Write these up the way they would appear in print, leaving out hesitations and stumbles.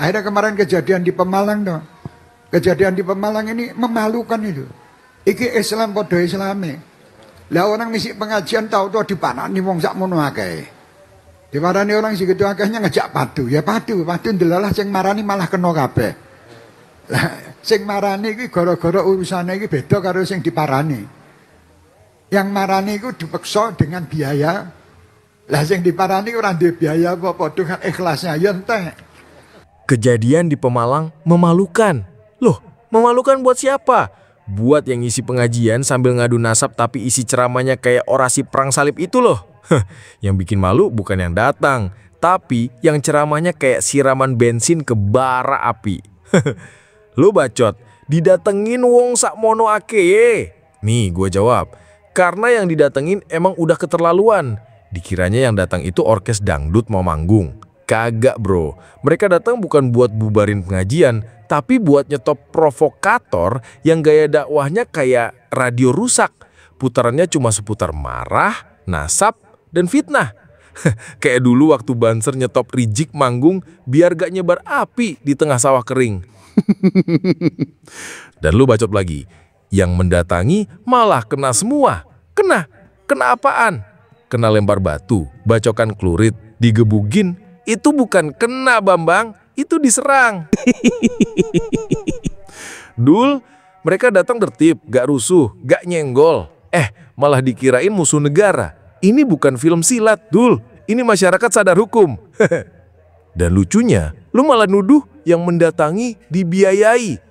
Akhirnya kemarin kejadian di Pemalang dong. Kejadian di Pemalang ini memalukan itu. Iki Islam podo Islami. Lah orang ngisi pengajian tahu-tahu dipanani wong sak mono akeh. Diparani orang segitu akehnya ngejak padu. Ya padu ndelalah sing marani malah kena kabeh. Lah sing marani iki gara-gara urusane iki beda karo sing diparani. Yang marani iku dipeksa dengan biaya. Lah sing diparani ora ndek biaya apa-apa dengan ikhlasnya ya entek. Kejadian di Pemalang memalukan. Loh, memalukan buat siapa? Buat yang isi pengajian sambil ngadu nasab tapi isi ceramahnya kayak orasi perang salib itu loh. Yang bikin malu bukan yang datang, tapi yang ceramahnya kayak siraman bensin ke bara api. Lu bacot, didatengin wong sak mono akeh. Nih gue jawab, karena yang didatengin emang udah keterlaluan. Dikiranya yang datang itu orkes dangdut mau manggung. Kagak bro, mereka datang bukan buat bubarin pengajian, tapi buat nyetop provokator yang gaya dakwahnya kayak radio rusak. Putarannya cuma seputar marah, nasab, dan fitnah. Kayak dulu waktu Banser nyetop Rizik manggung biar gak nyebar api di tengah sawah kering. Dan lu bacot lagi, yang mendatangi malah kena semua. Kena apaan? Kena lempar batu, bacokan klurit, digebugin. Itu bukan kena Bambang, itu diserang. Dul, mereka datang tertib, gak rusuh, gak nyenggol. Malah dikirain musuh negara. Ini bukan film silat, Dul. Ini masyarakat sadar hukum. Dan lucunya, lu malah nuduh yang mendatangi dibiayai.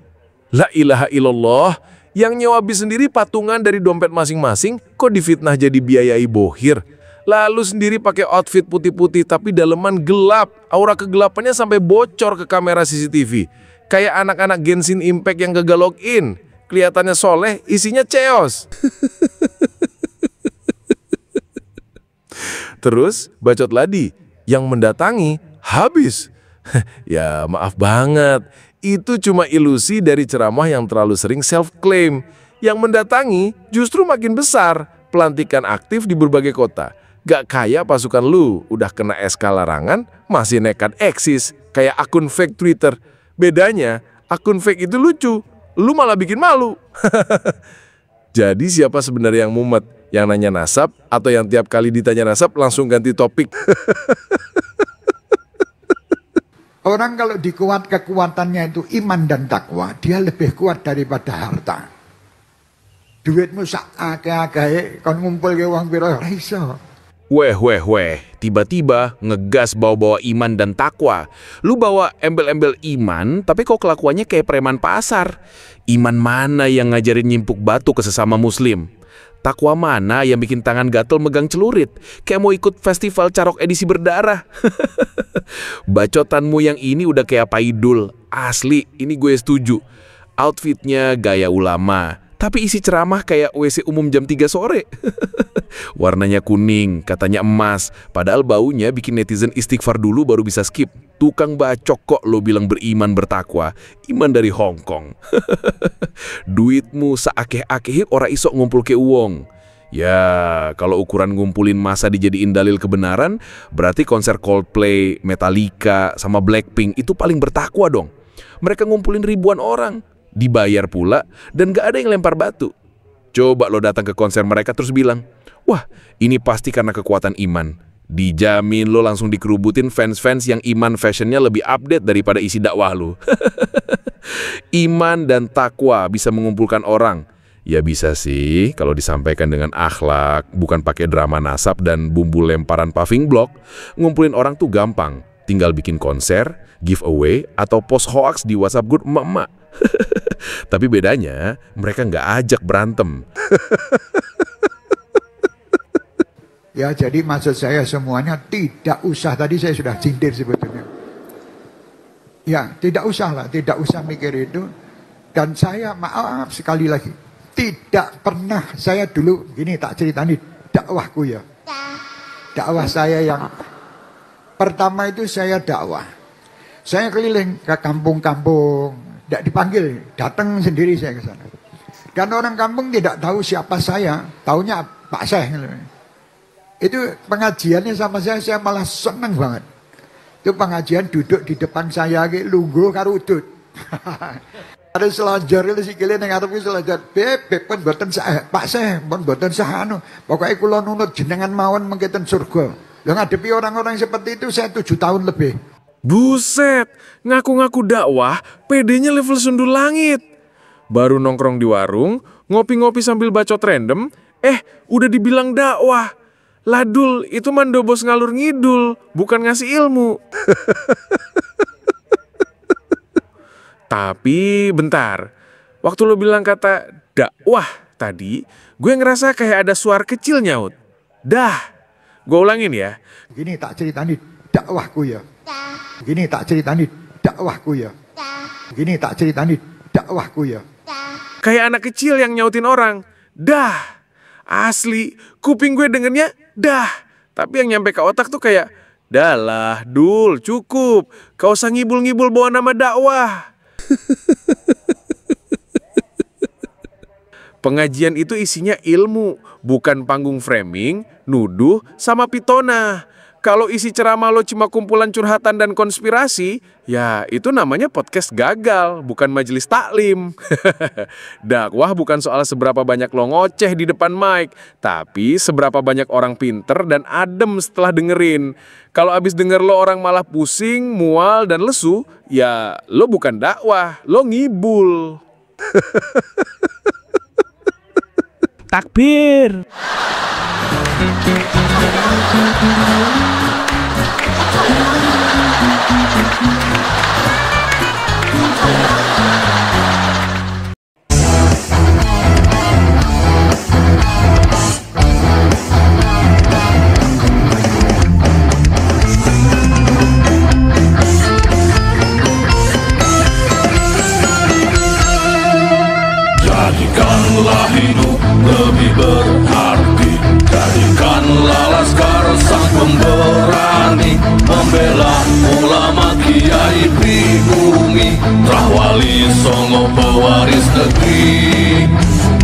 La ilaha illallah, yang nyewa bis sendiri patungan dari dompet masing-masing, kok difitnah jadi biayai bohir. Lalu sendiri pakai outfit putih-putih tapi daleman gelap. Aura kegelapannya sampai bocor ke kamera CCTV. Kayak anak-anak Genshin Impact yang gagal login. Kelihatannya soleh, isinya ceos. Terus bacot lagi, yang mendatangi habis. Ya maaf banget, itu cuma ilusi dari ceramah yang terlalu sering self-claim. Yang mendatangi justru makin besar, pelantikan aktif di berbagai kota. Gak kayak pasukan lu, udah kena SK larangan, masih nekat eksis, kayak akun fake Twitter. Bedanya, akun fake itu lucu, lu malah bikin malu. Jadi siapa sebenarnya yang mumet? Yang nanya nasab, atau yang tiap kali ditanya nasab langsung ganti topik? Orang kalau dikuat kekuatannya itu iman dan takwa, dia lebih kuat daripada harta. Duitmu sak akeh-akeh kon ngumpul ke wong pira ora iso. Weh, tiba-tiba ngegas bawa-bawa iman dan takwa. Lu bawa embel-embel iman, tapi kok kelakuannya kayak preman pasar. Iman mana yang ngajarin nyimpuk batu ke sesama muslim? Takwa mana yang bikin tangan gatel megang celurit? Kayak mau ikut festival carok edisi berdarah. Bacotanmu yang ini udah kayak Paidul. Asli, ini gue setuju. Outfitnya gaya ulama, tapi isi ceramah kayak WC umum jam 3 sore. Warnanya kuning, katanya emas. Padahal baunya bikin netizen istighfar dulu baru bisa skip. Tukang bacok kok lo bilang beriman bertakwa. Iman dari Hong Kong. Duitmu saakeh-akeh ora iso ngumpul ke uang. Ya, kalau ukuran ngumpulin masa dijadiin dalil kebenaran, berarti konser Coldplay, Metallica, sama Blackpink itu paling bertakwa dong. Mereka ngumpulin ribuan orang, dibayar pula, dan gak ada yang lempar batu. Coba lo datang ke konser mereka terus bilang, wah ini pasti karena kekuatan iman. Dijamin lo langsung dikerubutin fans-fans yang iman fashionnya lebih update daripada isi dakwah lo. Iman dan takwa bisa mengumpulkan orang. Ya bisa sih kalau disampaikan dengan akhlak, bukan pakai drama nasab dan bumbu lemparan paving block. Ngumpulin orang tuh gampang. Tinggal bikin konser, giveaway, atau post hoax di WhatsApp group emak-emak. Tapi bedanya mereka nggak ajak berantem. Ya jadi maksud saya semuanya tidak usah, tadi saya sudah sindir sebetulnya. Ya tidak usah lah, tidak usah mikir itu. Dan saya maaf sekali lagi, tidak pernah saya dulu, ini tak ceritani dakwahku ya. Dakwah saya yang pertama itu saya dakwah. Saya keliling ke kampung-kampung, tidak dipanggil, datang sendiri saya ke sana. Dan orang kampung tidak tahu siapa saya, taunya Pak Syekh. Itu pengajiannya sama saya malah senang banget. Itu pengajian duduk di depan saya ki lungguh karo udut. Ada selanjar itu sikile ning arep ki selanjar. Beb pun mboten sah. Pak Syekh pun mboten sah anu. Pokoke kula nunut jenengan mawon mengketen surga. Lah ngadepi orang-orang seperti itu saya 7 tahun lebih. Buset, ngaku-ngaku dakwah, pedenya level sundul langit. Baru nongkrong di warung, ngopi-ngopi sambil bacot random, udah dibilang dakwah. Ladul, itu mandobos ngalur ngidul, bukan ngasih ilmu. Tapi bentar, waktu lo bilang kata dakwah tadi, gue ngerasa kayak ada suara kecil nyaut. Dah, gue ulangin ya. Gini tak ceritani dakwahku ya. Gini tak ceritani dakwahku ya. Gini tak ceritani dakwahku ya. Kayak anak kecil yang nyautin orang. Dah, asli, kuping gue dengernya dah. Tapi yang nyampe ke otak tuh kayak, dah lah, Dul, cukup. Kau usah ngibul-ngibul bawa nama dakwah. Pengajian itu isinya ilmu, bukan panggung framing, nuduh, sama pitona. Kalau isi ceramah lo cuma kumpulan curhatan dan konspirasi, ya itu namanya podcast gagal, bukan majelis taklim. Dakwah bukan soal seberapa banyak lo ngoceh di depan mic, tapi seberapa banyak orang pinter dan adem setelah dengerin. Kalau abis denger lo orang malah pusing, mual, dan lesu, ya lo bukan dakwah, lo ngibul. Takbir. Jadikanlah hidup lebih berarti, jadikanlah laskar sang pemberani, membela ulama kiai pribumi, Rahwali Songo pewaris negeri.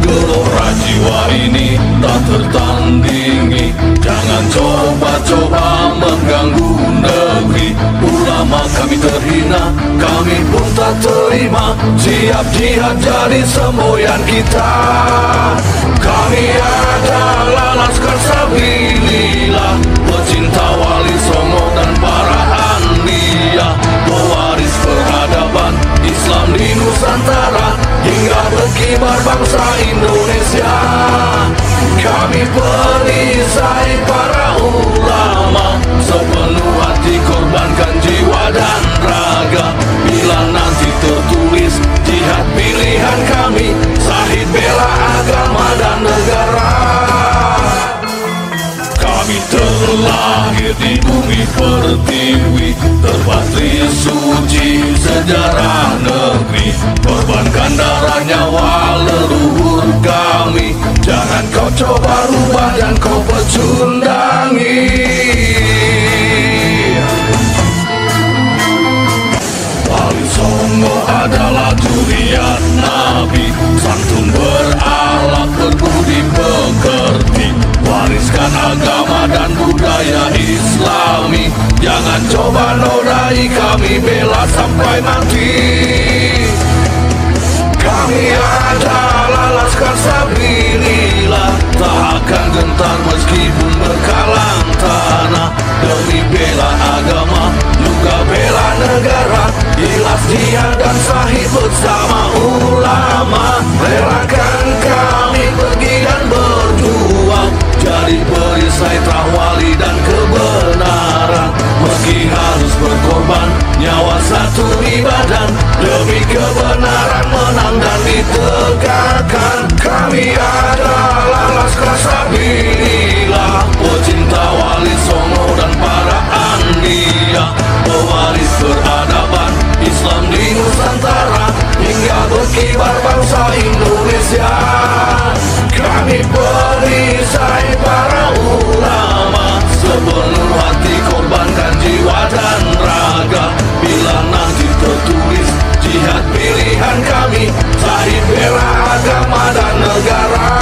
Gelora jiwa ini tak tertandingi, jangan coba-coba mengganggu negeri. Ulama kami terhina, kami pun tak terima, siap jihad jadi semboyan kita. Kami adalah laskar sabilillah, pecinta Wali Songo dan para anbiya, pewaris peradaban Islam di Nusantara hingga berkibar bangsa Indonesia. Kami perisai para ulama, sepenuh hati korbankan jiwa dan raga. Bila nanti tertulis jihad pilihan kami, Syahid bela agama dan negara. Kami terlahir di bumi pertiwi, terpatri suci sejarah negeri, korbankan darah nyawa leluhur kami. Jangan kau coba rubah dan kau pecundangi. Wali Songo adalah juriat Nabi, santun berakhlak berbudi pekerti, wariskan agama dan budaya Islami. Jangan coba nodai kami, bela sampai mati. Kami adalah laskar sabilillah, tak akan gentar meskipun berkalang tanah. Demi bela agama, juga bela negara, ikhlas jihad dan Syahid bersama ulama. Relakan kami pergi dan berjuang, jadi perisai Rahwali dan kebenaran. Meski harus berkorban, nyawa satu di badan, demi kebenaran menang dan ditegakkan. Kami adalah laskar sabilillah, pecinta Wali Songo dan para anbiya, pewaris peradaban Islam di Nusantara hingga berkibar bangsa Indonesia. Kami perisai para ulama, sepenuh hati korbankan jiwa dan raga. Bila nanti tertulis jihad pilihan kami, Syahid bela agama dan negara.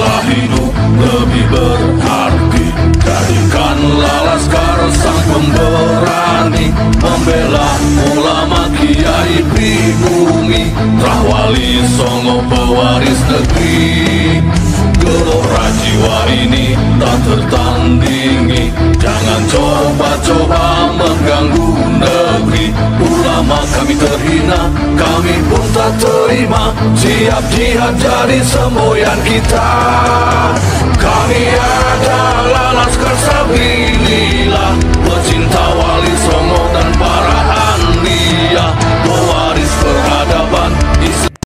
Biarlah hidup lebih berarti. Jadikanlah laskar sang pemberani, membela ulama kiai pribumi, Rahwali Songo pewaris negeri. Gelora jiwa ini tak tertandingi, jangan coba-coba mengganggu negeri. Ulama kami terhina, kami pun tak terima, siap jihad jadi semboyan kita. Kami adalah Laskar Sabilillah,